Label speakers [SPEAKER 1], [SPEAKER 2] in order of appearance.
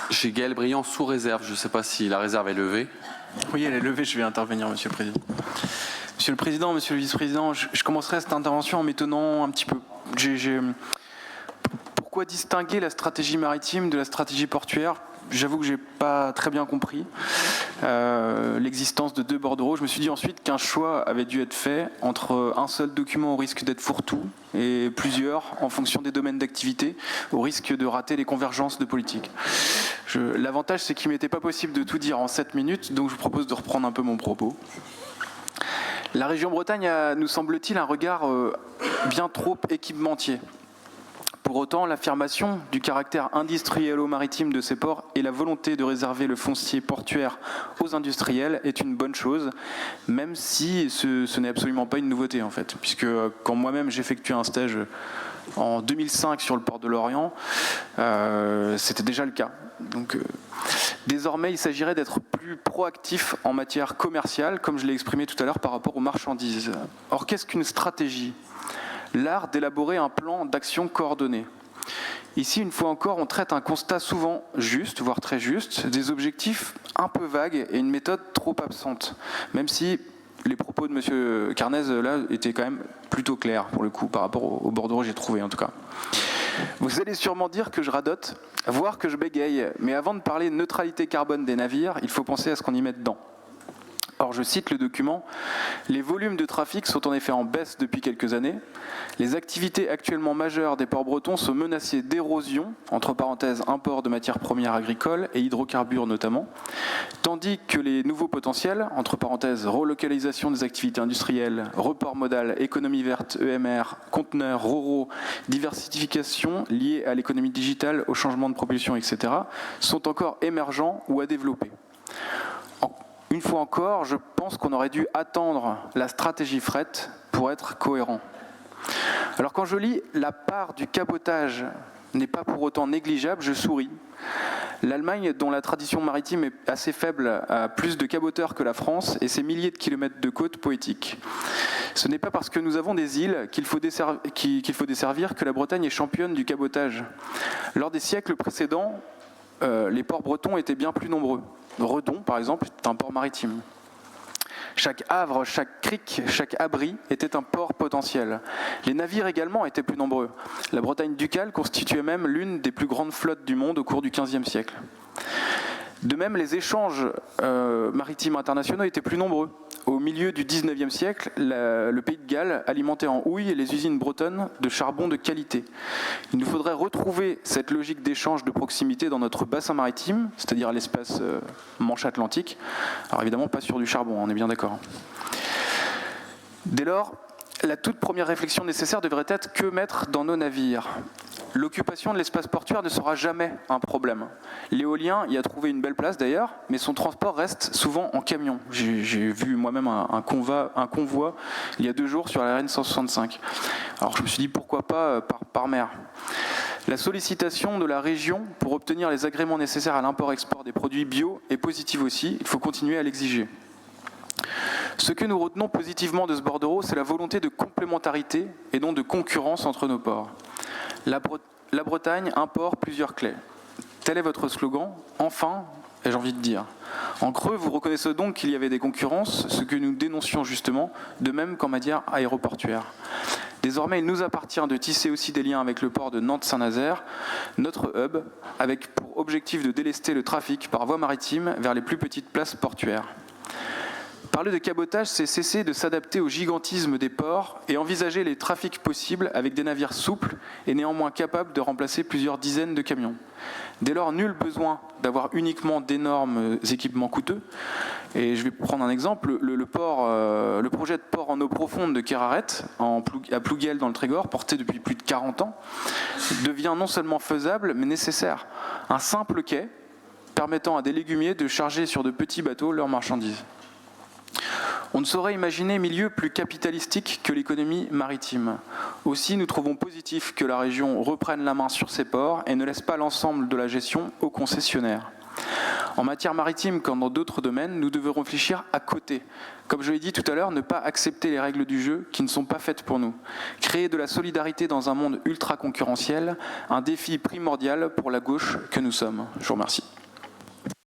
[SPEAKER 1] J'ai Gaël Briand sous réserve. Je ne sais pas si la réserve est levée.
[SPEAKER 2] Oui, elle est levée. Je vais intervenir, Monsieur le Président. Monsieur le Président, Monsieur le Vice-président, je commencerai cette intervention en m'étonnant un petit peu. Pourquoi distinguer la stratégie maritime de la stratégie portuaire ? J'avoue que je n'ai pas très bien compris l'existence de deux bordereaux. Je me suis dit ensuite qu'un choix avait dû être fait entre un seul document au risque d'être fourre-tout et plusieurs en fonction des domaines d'activité au risque de rater les convergences de politique. L'avantage, c'est qu'il ne m'était pas possible de tout dire en 7 minutes, donc je vous propose de reprendre un peu mon propos. La région Bretagne a, nous semble-t-il, un regard bien trop équipementier. Pour autant, l'affirmation du caractère industriel-maritime de ces ports et la volonté de réserver le foncier portuaire aux industriels est une bonne chose, même si ce n'est absolument pas une nouveauté en fait, puisque quand moi-même j'effectuais un stage en 2005 sur le port de Lorient, c'était déjà le cas. Donc, désormais, il s'agirait d'être plus proactif en matière commerciale, comme je l'ai exprimé tout à l'heure par rapport aux marchandises. Or, qu'est-ce qu'une stratégie ? L'art d'élaborer un plan d'action coordonné. Ici, une fois encore, on traite un constat souvent juste, voire très juste, des objectifs un peu vagues et une méthode trop absente, même si les propos de M. Carnez là étaient quand même plutôt clairs pour le coup, par rapport au bordereau j'ai trouvé en tout cas. Vous allez sûrement dire que je radote, voire que je bégaye, mais avant de parler de neutralité carbone des navires, il faut penser à ce qu'on y met dedans. Or, je cite le document, « Les volumes de trafic sont en effet en baisse depuis quelques années. Les activités actuellement majeures des ports bretons sont menacées d'érosion, entre parenthèses import de matières premières agricoles et hydrocarbures notamment, tandis que les nouveaux potentiels, entre parenthèses relocalisation des activités industrielles, report modal, économie verte, EMR, conteneurs, RoRo, diversification liée à l'économie digitale, au changement de propulsion, etc., sont encore émergents ou à développer. » Une fois encore, je pense qu'on aurait dû attendre la stratégie fret pour être cohérent. Alors quand je lis « La part du cabotage n'est pas pour autant négligeable », je souris. L'Allemagne, dont la tradition maritime est assez faible, a plus de caboteurs que la France et ses milliers de kilomètres de côtes poétiques. Ce n'est pas parce que nous avons des îles qu'il faut desservir que la Bretagne est championne du cabotage. Lors des siècles précédents, les ports bretons étaient bien plus nombreux. Redon, par exemple, est un port maritime. Chaque havre, chaque crique, chaque abri était un port potentiel. Les navires également étaient plus nombreux. La Bretagne ducale constituait même l'une des plus grandes flottes du monde au cours du XVe siècle. De même, les échanges maritimes internationaux étaient plus nombreux. Au milieu du XIXe siècle, le pays de Galles alimentait en houille les usines bretonnes de charbon de qualité. Il nous faudrait retrouver cette logique d'échange de proximité dans notre bassin maritime, c'est-à-dire l'espace Manche-Atlantique. Alors évidemment, pas sur du charbon, on est bien d'accord. Dès lors, la toute première réflexion nécessaire devrait être que mettre dans nos navires. L'occupation de l'espace portuaire ne sera jamais un problème. L'éolien y a trouvé une belle place d'ailleurs, mais son transport reste souvent en camion. J'ai vu moi-même un convoi il y a 2 jours sur la RN 165. Alors je me suis dit pourquoi pas par mer. La sollicitation de la région pour obtenir les agréments nécessaires à l'import-export des produits bio est positive aussi, il faut continuer à l'exiger. Ce que nous retenons positivement de ce bordereau, c'est la volonté de complémentarité et non de concurrence entre nos ports. La Bretagne importe plusieurs clés. Tel est votre slogan, enfin, ai-je envie de dire. En creux, vous reconnaissez donc qu'il y avait des concurrences, ce que nous dénoncions justement, de même qu'en matière aéroportuaire. Désormais, il nous appartient de tisser aussi des liens avec le port de Nantes-Saint-Nazaire, notre hub, avec pour objectif de délester le trafic par voie maritime vers les plus petites places portuaires. Parler de cabotage, c'est cesser de s'adapter au gigantisme des ports et envisager les trafics possibles avec des navires souples et néanmoins capables de remplacer plusieurs dizaines de camions. Dès lors, nul besoin d'avoir uniquement d'énormes équipements coûteux. Et je vais prendre un exemple, le projet de port en eau profonde de Keraret, à Plouguel dans le Trégor, porté depuis plus de 40 ans, devient non seulement faisable, mais nécessaire. Un simple quai permettant à des légumiers de charger sur de petits bateaux leurs marchandises. On ne saurait imaginer milieu plus capitalistique que l'économie maritime. Aussi, nous trouvons positif que la région reprenne la main sur ses ports et ne laisse pas l'ensemble de la gestion aux concessionnaires. En matière maritime, comme dans d'autres domaines, nous devons réfléchir à côté. Comme je l'ai dit tout à l'heure, ne pas accepter les règles du jeu qui ne sont pas faites pour nous. Créer de la solidarité dans un monde ultra concurrentiel, un défi primordial pour la gauche que nous sommes. Je vous remercie.